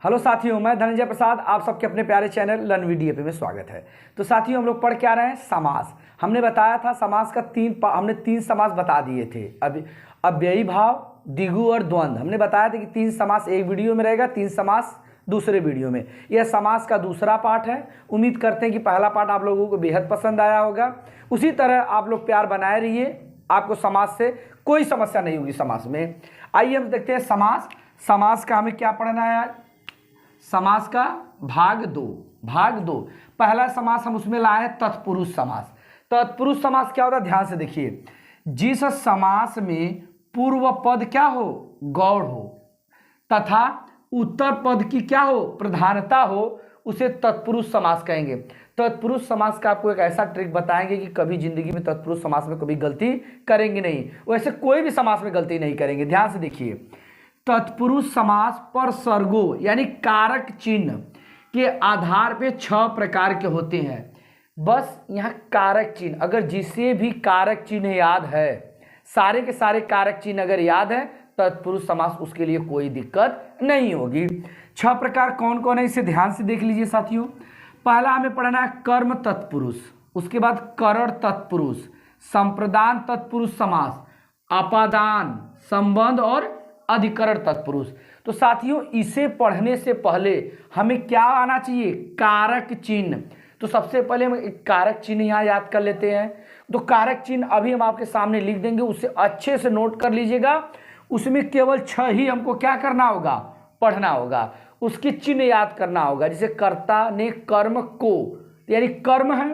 Hello साथियों, मैं धनंजय प्रसाद, आप सबके अपने प्यारे चैनल लर्न विद डीएपी में स्वागत है। तो साथियों, हम लोग पढ़ के आ रहे हैं समास। हमने बताया था समास का हमने तीन समास बता दिए थे। अभी अव्ययी भाव, द्विगु और द्वंद्व हमने बताया था कि तीन समास एक वीडियो में रहेगा, तीन समास दूसरे वीडियो में। यह समास का दूसरा पार्ट है। उम्मीद करते हैं कि पहला पार्ट आप लोगों को बेहद पसंद आया होगा। उसी तरह आप लोग प्यार बनाए रहिए, आपको समास से कोई समस्या नहीं होगी समास में। आइए हम देखते हैं समास। समास का हमें क्या पढ़ना है? समास का भाग दो। पहला समास हम उसमें लाए हैं तत्पुरुष समास। तत्पुरुष समास क्या होता है? ध्यान से देखिए। जिस समास में पूर्व पद क्या हो? गौड़ हो, तथा उत्तर पद की क्या हो? प्रधानता हो, उसे तत्पुरुष समास कहेंगे। तत्पुरुष समास का आपको एक ऐसा ट्रिक बताएंगे कि कभी जिंदगी में तत्पुरुष समास में कभी गलती करेंगे नहीं। वैसे कोई भी समास में गलती नहीं करेंगे। ध्यान से देखिए, तत्पुरुष समास पर सर्गो यानी कारक चिन्ह के आधार पे 6 प्रकार के होते हैं। बस यहाँ कारक चिन्ह, अगर जिसे भी कारक चिन्ह याद है, सारे के सारे कारक चिन्ह अगर याद है, तत्पुरुष समास उसके लिए कोई दिक्कत नहीं होगी। 6 प्रकार कौन कौन है, इसे ध्यान से देख लीजिए साथियों। पहला हमें पढ़ना है कर्म तत्पुरुष, उसके बाद करण तत्पुरुष, संप्रदान तत्पुरुष समास, अपादान, संबंध और अधिकरण तत्पुरुष। तो साथियों, इसे पढ़ने से पहले हमें क्या आना चाहिए? कारक चिन्ह। तो सबसे पहले हम एक कारक चिन्ह यहाँ याद कर लेते हैं। तो कारक चिन्ह अभी हम आपके सामने लिख देंगे, उसे अच्छे से नोट कर लीजिएगा। उसमें केवल 6 ही हमको क्या करना होगा? पढ़ना होगा। उसकी चिन्ह याद करना होगा। जैसे कर्ता ने कर्म को, यानी कर्म है,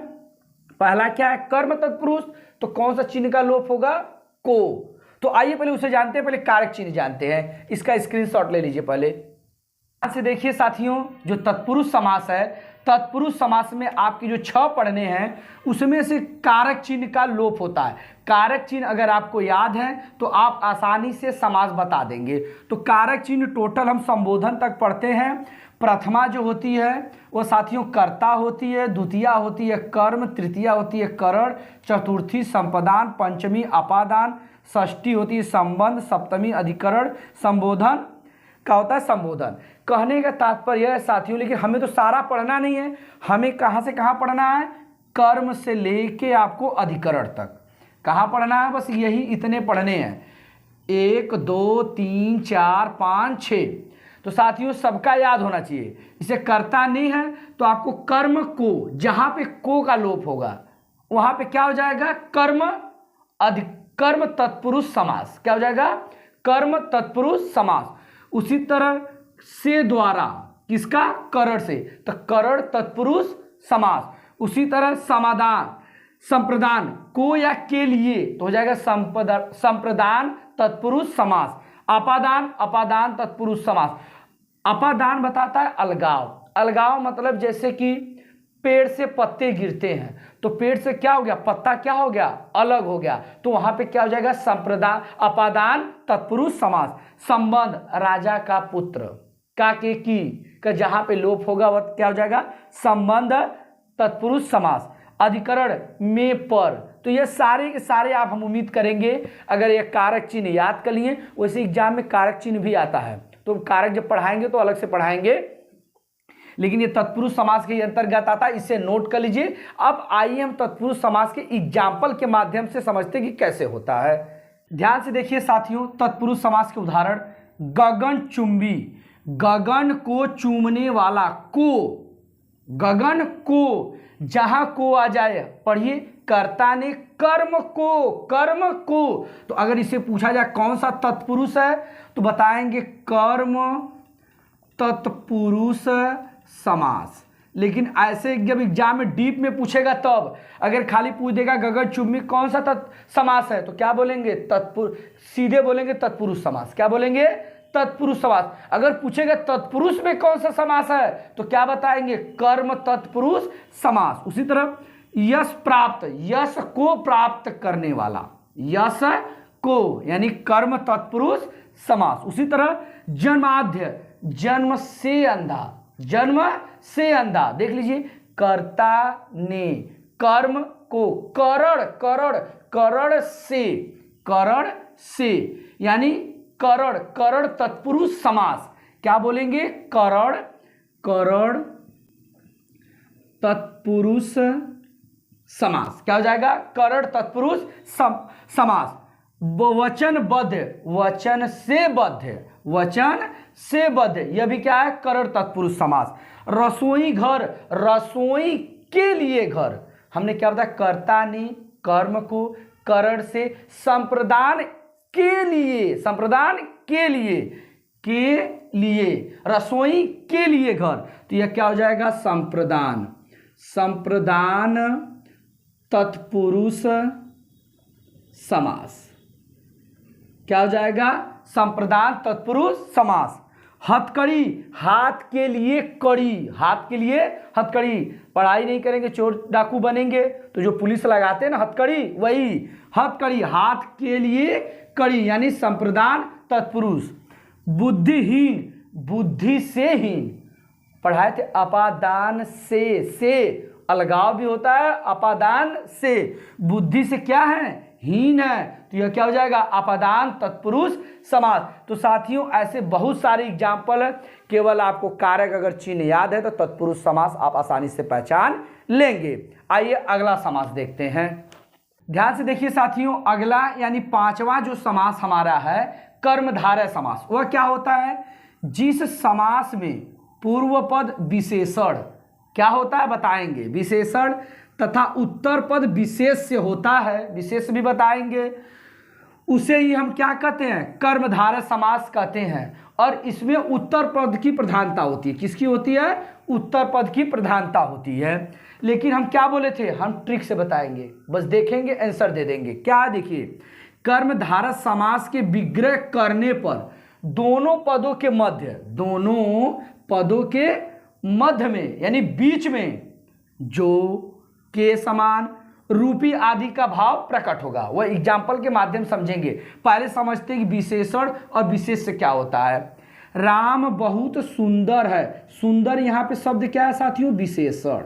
पहला क्या है? कर्म तत्पुरुष। तो कौन सा चिन्ह का लोप होगा? को। तो आइए पहले उसे जानते हैं, पहले कारक चिन्ह जानते हैं। इसका स्क्रीनशॉट ले लीजिए पहले। ध्यान से देखिए साथियों, जो तत्पुरुष समास है, तत्पुरुष समास में आपके जो 6 पढ़ने हैं, उसमें से कारक चिन्ह का लोप होता है। कारक चिन्ह अगर आपको याद है तो आप आसानी से समास बता देंगे। तो कारक चिन्ह टोटल हम संबोधन तक पढ़ते हैं। प्रथमा जो होती है वो साथियों कर्ता होती है, द्वितीया होती है कर्म, तृतीया होती है करण, चतुर्थी संपदान, पंचमी अपादान, षष्ठी होती है संबंध, सप्तमी अधिकरण, संबोधन का होता है संबोधन। कहने का तात्पर्य है साथियों, लेकिन हमें तो सारा पढ़ना नहीं है। हमें कहाँ से कहाँ पढ़ना है? कर्म से लेके आपको अधिकरण तक कहाँ पढ़ना है? बस यही इतने पढ़ने हैं। 1 2 3 4 5 6। तो साथियों सबका याद होना चाहिए। इसे कर्ता नहीं है तो आपको कर्म को, जहाँ पे को का लोप होगा वहाँ पे क्या हो जाएगा? कर्म तत्पुरुष समास। क्या हो जाएगा? कर्म तत्पुरुष समास। उसी तरह से द्वारा, किसका? करण से, तो करण तत्पुरुष समास। उसी तरह समादान, संप्रदान, को या के लिए, तो हो जाएगा संप्रदान तत्पुरुष समास। अपादान, अपादान तत्पुरुष समास। अपादान बताता है अलगाव। अलगाव मतलब जैसे कि पेड़ से पत्ते गिरते हैं, तो पेड़ से क्या हो गया? पत्ता क्या हो गया? अलग हो गया। तो वहां पे क्या हो जाएगा? संप्रदान, अपादान तत्पुरुष समास। संबंध, राजा का पुत्र, का के की का जहां पे लोप होगा वह क्या हो जाएगा? संबंध तत्पुरुष समास। अधिकरण में पर। तो ये सारे के सारे आप हम उम्मीद करेंगे अगर ये कारक चिन्ह याद कर लिए। वैसे एग्जाम में कारक चिन्ह भी आता है, तो कारक जब पढ़ाएंगे तो अलग से पढ़ाएंगे, लेकिन ये तत्पुरुष समास के अंतर्गत आता है, इसे नोट कर लीजिए। अब आइए हम तत्पुरुष समास के एग्जाम्पल के माध्यम से समझते कि कैसे होता है। ध्यान से देखिए साथियों, तत्पुरुष समास के उदाहरण। गगन चुंबी, गगन को चूमने वाला, को, गगन को, जहां को आ जाए पढ़िए। कर्ता ने कर्म को, कर्म को। तो अगर इसे पूछा जाए कौन सा तत्पुरुष है, तो बताएंगे कर्म तत्पुरुष समास। लेकिन ऐसे जब एग्जाम में डीप में पूछेगा तब, अगर खाली पूछ देगा गगन चुंबी कौन सा समास है, तो क्या बोलेंगे? सीधे बोलेंगे तत्पुरुष समास। क्या बोलेंगे? तत्पुरुष समास। अगर पूछेगा तत्पुरुष में कौन सा समास है, तो क्या बताएंगे? कर्म तत्पुरुष समास। उसी तरह यश प्राप्त, यश को प्राप्त करने वाला, यश को यानी कर्म तत्पुरुष समास। उसी तरह जन्माद्य, जन्म से अंधा, जन्म से अंधा। देख लीजिए, कर्ता ने कर्म को, करण, करण, करण से यानी करण, करण तत्पुरुष समास। क्या बोलेंगे? करण, करण तत्पुरुष समास। क्या हो जाएगा? करण तत्पुरुष समास। वचनबद्ध, वचन से बद्ध, वचन से बद्ध, यह भी क्या है? करण तत्पुरुष समास। रसोई घर, रसोई के लिए घर, हमने क्या बताया? कर्ता ने कर्म को करण से संप्रदान के लिए, संप्रदान के लिए, के लिए, रसोई के लिए घर, तो यह क्या हो जाएगा? संप्रदान, संप्रदान तत्पुरुष समास। क्या हो जाएगा? संप्रदान तत्पुरुष समास। हथकड़ी, हाथ के लिए कड़ी, हाथ के लिए हथकड़ी। पढ़ाई नहीं करेंगे चोर डाकू बनेंगे, तो जो पुलिस लगाते हैं ना हथकड़ी, वही हथकड़ी, हाथ के लिए कड़ी, यानी संप्रदान तत्पुरुष। बुद्धिहीन, बुद्धि से हीन, पढ़ाए थे अपादान से अलगाव भी होता है, अपादान से, बुद्धि से क्या है? हीन है, तो यह क्या हो जाएगा? अपादान तत्पुरुष समास। तो साथियों ऐसे बहुत सारे एग्जाम्पल है, केवल आपको कारक अगर चिन्ह याद है तो तत्पुरुष समास आप आसानी से पहचान लेंगे। आइए अगला समास देखते हैं। ध्यान से देखिए साथियों, अगला यानी पांचवा जो समास हमारा है कर्मधारय समास। वह क्या होता है? जिस समास में पूर्व पद विशेषण क्या होता है बताएंगे, विशेषण तथा उत्तर पद विशेष से होता है, विशेष भी बताएंगे, उसे ही हम क्या कहते हैं? कर्मधारय समास कहते हैं। और इसमें उत्तर पद की प्रधानता होती है। किसकी होती है? उत्तर पद की प्रधानता होती है। लेकिन हम क्या बोले थे? हम ट्रिक से बताएंगे, बस देखेंगे आंसर दे देंगे। क्या? देखिए, कर्मधारय समास के विग्रह करने पर दोनों पदों के मध्य, दोनों पदों के मध्य में यानी बीच में जो, के समान, रूपी आदि का भाव प्रकट होगा। वह एग्जाम्पल के माध्यम समझेंगे। पहले समझते हैं कि विशेषण और विशेष से क्या होता है। राम बहुत सुंदर है, सुंदर यहाँ पे शब्द क्या है साथियों? विशेषण।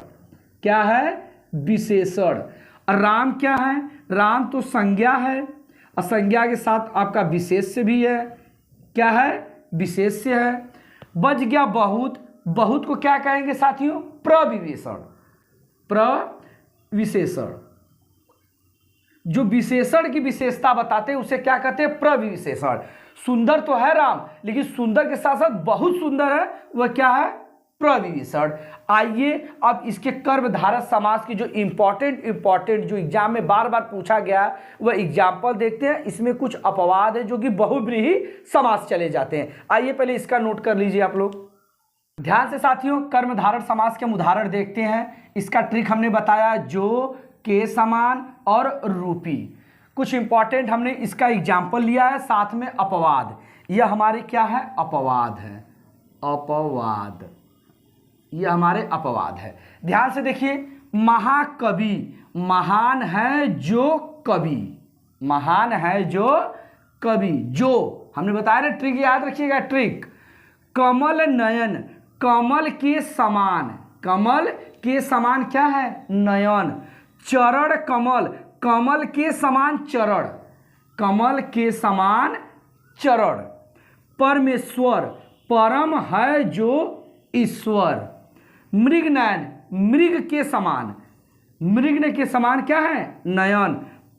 क्या है? विशेषण। और राम क्या है? राम तो संज्ञा है, और संज्ञा के साथ आपका विशेष्य भी है। क्या है? विशेष्य है। बच गया बहुत, बहुत को क्या कहेंगे साथियों? प्रविशेषण, प्रविशेषण। जो विशेषण की विशेषता बताते हैं उसे क्या कहते हैं? प्रविशेषण। सुंदर तो है राम, लेकिन सुंदर के साथ साथ बहुत सुंदर है, वह क्या है? प्रविशेषण। आइए अब इसके कर्मधारय समास की जो इंपॉर्टेंट जो एग्जाम में बार बार पूछा गया वह एग्जाम्पल देखते हैं। इसमें कुछ अपवाद है जो कि बहुव्रीहि समास चले जाते हैं। आइए पहले इसका नोट कर लीजिए आप लोग ध्यान से साथियों। कर्मधारय समास के हम उदाहरण देखते हैं। इसका ट्रिक हमने बताया, जो, के समान और रूपी। कुछ इंपॉर्टेंट हमने इसका एग्जाम्पल लिया है, साथ में अपवाद। यह हमारे क्या है? अपवाद है, अपवाद, यह हमारे अपवाद है। ध्यान से देखिए, महाकवि, महान है जो कवि, महान है जो कवि, जो हमने बताया ना, ट्रिक याद रखिएगा, ट्रिक। कमल नयन, कमल के समान, कमल के समान क्या है? नयन। चरण कमल, कमल के समान चरण, कमल के समान चरण। परमेश्वर, परम है जो ईश्वर। मृगनयन, मृग के समान, मृग के समान क्या है? नयन।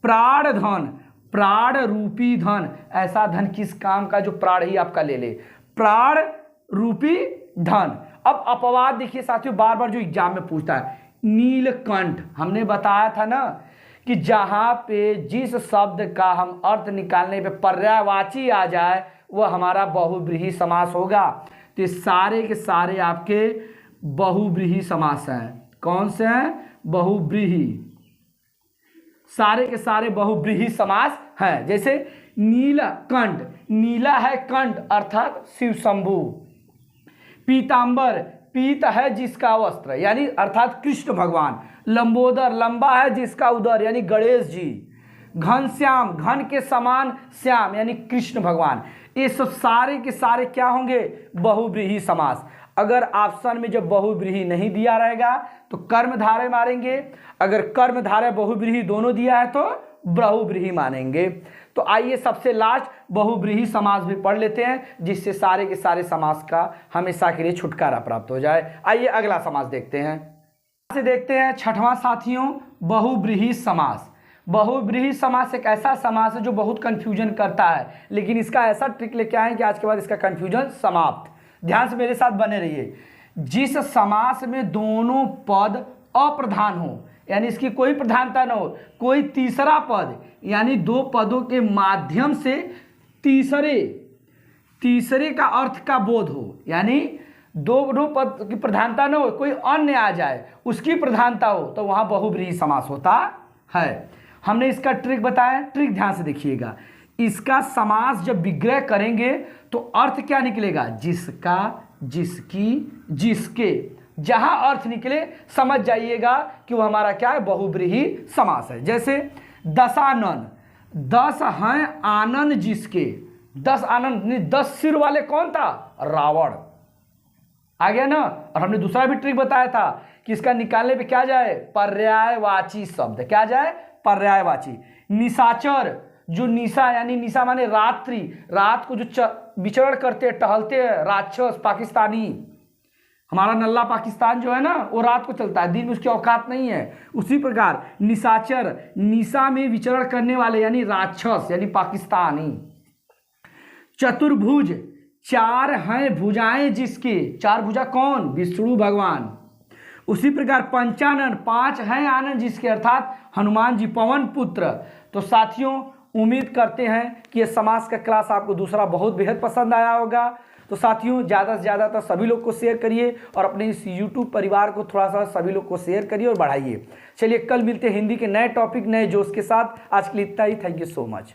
प्राणधन, प्राण रूपी धन, ऐसा धन किस काम का जो प्राण ही आपका ले ले, प्राण रूपी धन। अब अपवाद देखिए साथियों, बार बार जो एग्जाम में पूछता है। नीलकंठ, हमने बताया था ना कि जहां पे जिस शब्द का हम अर्थ निकालने पे पर्यायवाची आ जाए वह हमारा बहुव्रीहि समास होगा। तो सारे के सारे आपके बहुव्रीहि समास हैं। कौन से हैं? बहुव्रीहि, सारे के सारे बहुव्रीहि समास हैं। जैसे नीलकंठ, नीला है कंठ अर्थात शिव शंभु। पीतांबर, पीत है जिसका वस्त्र यानी अर्थात कृष्ण भगवान। लंबोदर, लंबा है जिसका उदर यानी गणेश जी। घनश्याम, घन के समान श्याम यानी कृष्ण भगवान। ये सब सारे के सारे क्या होंगे? बहुव्रीहि समास। अगर ऑप्शन में जब बहुव्रीहि नहीं दिया रहेगा तो कर्मधारय मारेंगे, अगर कर्मधारय बहुव्रीहि दोनों दिया है तो बहुव्रीहि मानेंगे। तो आइए सबसे लास्ट बहुब्रीहि समास भी पढ़ लेते हैं, जिससे सारे के सारे समास का हमेशा के लिए छुटकारा प्राप्त हो जाए। आइए अगला समास देखते हैं। से देखते हैं छठवां साथियों, बहुब्रीहि समास। बहुब्रीहि समास एक ऐसा समास है जो बहुत कंफ्यूजन करता है, लेकिन इसका ऐसा ट्रिक लेके आए कि आज के बाद इसका कंफ्यूजन समाप्त। ध्यान से मेरे साथ बने रहिए। जिस समास में दोनों पद अप्रधान हो, यानी इसकी कोई प्रधानता न हो, कोई तीसरा पद यानी दो पदों के माध्यम से तीसरे का अर्थ का बोध हो, यानी दोनों पद की प्रधानता न हो, कोई अन्य आ जाए उसकी प्रधानता हो, तो वहां बहुब्रीहि समास होता है। हमने इसका ट्रिक बताया, ट्रिक ध्यान से देखिएगा। इसका समास जब विग्रह करेंगे तो अर्थ क्या निकलेगा? जिसका, जिसकी, जिसके। जहां अर्थ निकले समझ जाइएगा कि वह हमारा क्या है? बहुब्रीहि समास है। जैसे दशानन, 10 हैं आनन जिसके। 10 आनन, 10 सिर वाले कौन था? रावण। आ गया ना। और हमने दूसरा भी ट्रिक बताया था कि इसका निकालने पे क्या जाए? पर्यायवाची शब्द। क्या जाए? पर्यायवाची। निशाचर, जो निशा यानी निशा माने रात्रि, रात को जो विचरण करते टहलते हैं, राक्षस पाकिस्तानी, हमारा नल्ला पाकिस्तान जो है ना, वो रात को चलता है, दिन में उसकी औकात नहीं है। उसी प्रकार निशाचर, निशा में विचरण करने वाले यानी राक्षस यानी पाकिस्तानी। चतुर्भुज, 4 हैं भुजाएं जिसके। 4 भुजा कौन? विष्णु भगवान। उसी प्रकार पंचानन, 5 हैं आनंद जिसके, अर्थात हनुमान जी, पवन पुत्र। तो साथियों उम्मीद करते हैं कि ये समास का क्लास आपको दूसरा बहुत बेहद पसंद आया होगा। तो साथियों ज़्यादा से ज़्यादा तो सभी लोग को शेयर करिए और अपने इस YouTube परिवार को थोड़ा सा सभी लोग को शेयर करिए और बढ़ाइए। चलिए कल मिलते हैं हिंदी के नए टॉपिक, नए जोश के साथ। आज के लिए इतना ही। Thank you so much.